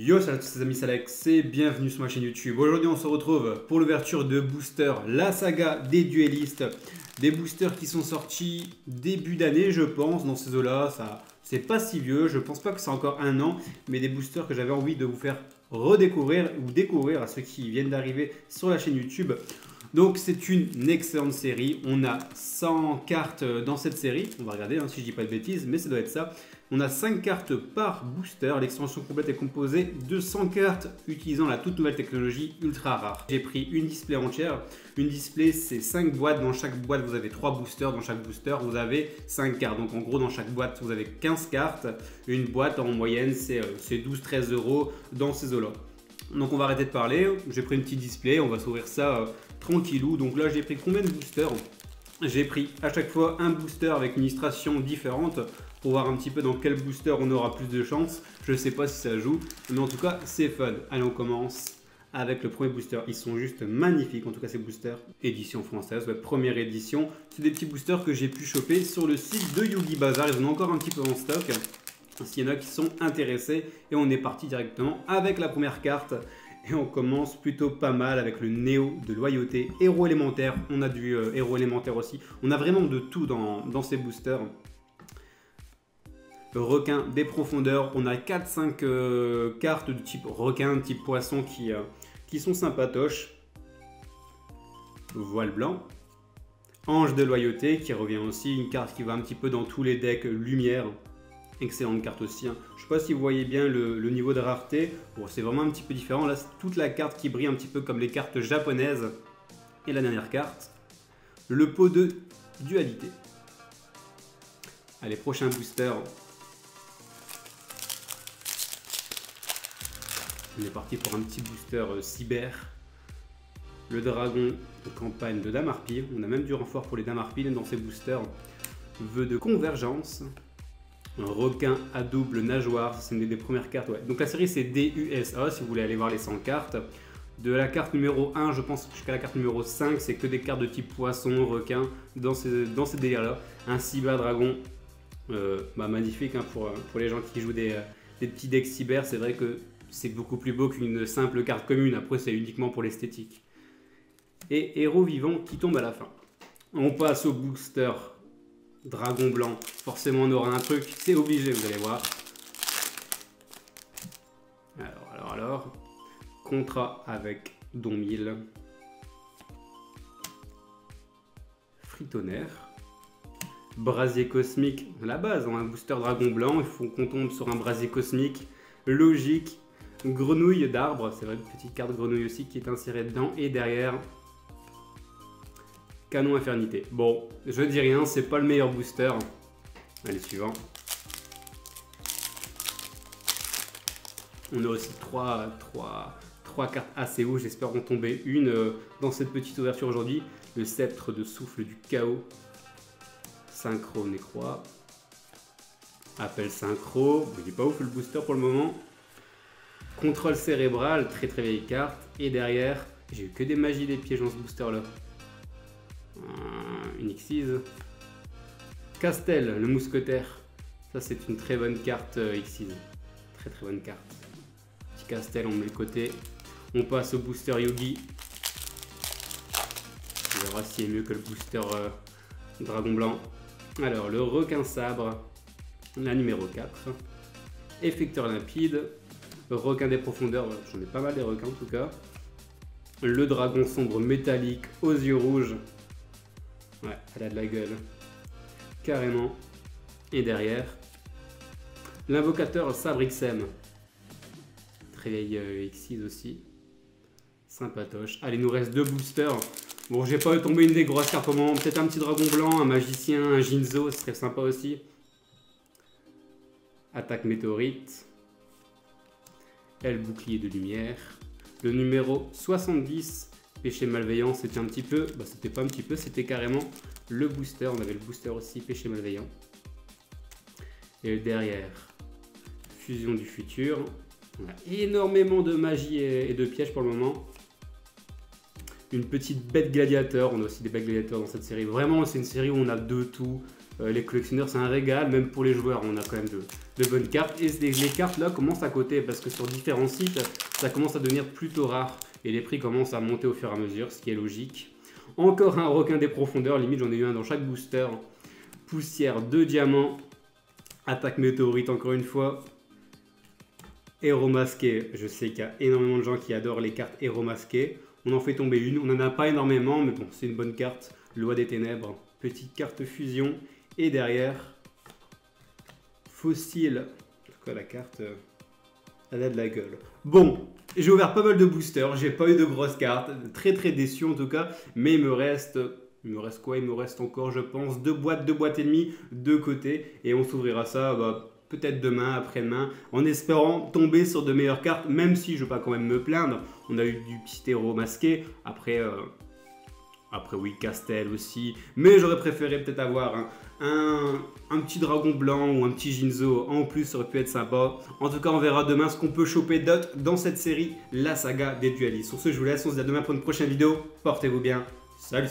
Yo, salut à tous les amis, c'est Alex et bienvenue sur ma chaîne YouTube. Aujourd'hui on se retrouve pour l'ouverture de boosters, la saga des duellistes. Des boosters qui sont sortis début d'année je pense, dans ces eaux-là. C'est pas si vieux, je pense pas que c'est encore un an. Mais des boosters que j'avais envie de vous faire redécouvrir ou découvrir à ceux qui viennent d'arriver sur la chaîne YouTube. Donc c'est une excellente série, on a 100 cartes dans cette série, on va regarder si je dis pas de bêtises, mais ça doit être ça. On a 5 cartes par booster, l'extension complète est composée de 100 cartes utilisant la toute nouvelle technologie ultra rare. J'ai pris une display entière, une display c'est 5 boîtes, dans chaque boîte vous avez 3 boosters, dans chaque booster vous avez 5 cartes. Donc en gros dans chaque boîte vous avez 15 cartes, une boîte en moyenne c'est 12-13 € dans ces eaux-là. Donc on va arrêter de parler, j'ai pris une petite display, on va s'ouvrir ça tranquillou. Donc là j'ai pris combien de boosters? J'ai pris à chaque fois un booster avec une illustration différente pour voir un petit peu dans quel booster on aura plus de chance. Je sais pas si ça joue, mais en tout cas c'est fun. Allez, on commence avec le premier booster. Ils sont juste magnifiques, en tout cas ces boosters. Édition française, ouais, première édition. C'est des petits boosters que j'ai pu choper sur le site de Yugi Bazaar. Ils en ont encore un petit peu en stock s'il y en a qui sont intéressés. Et on est parti directement avec la première carte. Et on commence plutôt pas mal avec le Néo de loyauté, héros élémentaire. On a du héros élémentaire aussi. On a vraiment de tout dans ces boosters. Requin des profondeurs. On a 4-5 cartes de type requin, de type poisson qui sont sympatoches. Voile blanc. Ange de loyauté qui revient aussi. Une carte qui va un petit peu dans tous les decks lumière. Excellente carte aussi. Hein. Je ne sais pas si vous voyez bien le niveau de rareté. Bon, c'est vraiment un petit peu différent. Là, c'est toute la carte qui brille un petit peu comme les cartes japonaises. Et la dernière carte, le pot de dualité. Allez, prochain booster. On est parti pour un petit booster cyber. Le dragon de campagne de Dame Harpie. On a même du renfort pour les Dames Harpie dans ces boosters. Vœu de convergence. Un requin à double nageoire, c'est une des premières cartes. Ouais. Donc la série c'est DUSA si vous voulez aller voir les 100 cartes. De la carte numéro 1, je pense jusqu'à la carte numéro 5, c'est que des cartes de type poisson, requin, dans ces délires-là. Un cyber dragon, magnifique hein, pour les gens qui jouent des petits decks cyber. C'est vrai que c'est beaucoup plus beau qu'une simple carte commune. Après, c'est uniquement pour l'esthétique. Et héros vivant qui tombe à la fin. On passe au booster. Dragon blanc, forcément on aura un truc, c'est obligé, vous allez voir. Alors. Contrat avec Don Mille. Fritonnerre. Brasier cosmique, à la base, on a un booster dragon blanc, il faut qu'on tombe sur un brasier cosmique. Logique. Grenouille d'arbre, c'est vrai, une petite carte grenouille aussi qui est insérée dedans. Et derrière... Canon Infernité. Bon, je dis rien, c'est pas le meilleur booster. Allez, suivant. On a aussi trois cartes assez hauts. J'espère en tomber une dans cette petite ouverture aujourd'hui. Le sceptre de souffle du chaos. Synchro Nécroi. Appel synchro. Il n'est pas ouf le booster pour le moment. Contrôle cérébral, très vieille carte. Et derrière, j'ai eu que des magies des pièges dans ce booster là. Une Xyz. Castel, le mousquetaire. Ça, c'est une très bonne carte Xyz. Très bonne carte. Petit Castel, on met le côté. On passe au booster Yogi. On verra s'il est mieux que le booster Dragon Blanc. Alors, le requin sabre. La numéro 4. Effecteur limpide. Requin des profondeurs. J'en ai pas mal des requins en tout cas. Le dragon sombre métallique aux yeux rouges. Ouais, elle a de la gueule. Carrément. Et derrière, l'invocateur Sabre XM. Très vieille Xyz aussi. Sympatoche. Allez, il nous reste 2 boosters. Bon, j'ai pas tombé une des grosses cartes au moment. Peut-être un petit dragon blanc, un magicien, un Jinzo, ce serait sympa aussi. Attaque météorite. Elle bouclier de lumière. Le numéro 70. Péché malveillant, c'était un petit peu, c'était pas un petit peu, c'était carrément le booster. On avait le booster aussi, péché malveillant. Et derrière, fusion du futur. On a énormément de magie et de pièges pour le moment. Une petite bête gladiateur. On a aussi des bêtes gladiateurs dans cette série. Vraiment, c'est une série où on a de tout. Les collectionneurs, c'est un régal, même pour les joueurs, on a quand même de bonnes cartes. Et les cartes là commencent à coter parce que sur différents sites, ça commence à devenir plutôt rare. Et les prix commencent à monter au fur et à mesure, ce qui est logique. Encore un requin des profondeurs, limite j'en ai eu un dans chaque booster. Poussière, 2 diamants. Attaque météorite encore une fois. Héros masqué, je sais qu'il y a énormément de gens qui adorent les cartes héros masqués. On en fait tomber une, on n'en a pas énormément, mais bon, c'est une bonne carte. Loi des ténèbres, petite carte fusion. Et derrière, fossile. En tout cas, la carte, elle a de la gueule. Bon, j'ai ouvert pas mal de boosters, j'ai pas eu de grosses cartes. Très déçu en tout cas, mais il me reste quoi? Il me reste encore, je pense, 2 boîtes et demie de côté. Et on s'ouvrira ça, peut-être demain, après-demain, en espérant tomber sur de meilleures cartes, même si je ne vais pas quand même me plaindre. On a eu du petit héros masqué, après oui, Castel aussi, mais j'aurais préféré peut-être avoir un petit dragon blanc ou un petit Jinzo en plus, ça aurait pu être sympa. En tout cas, on verra demain ce qu'on peut choper d'autre dans cette série, la saga des dualistes. Sur ce, je vous laisse, on se dit à demain pour une prochaine vidéo, portez-vous bien, salut.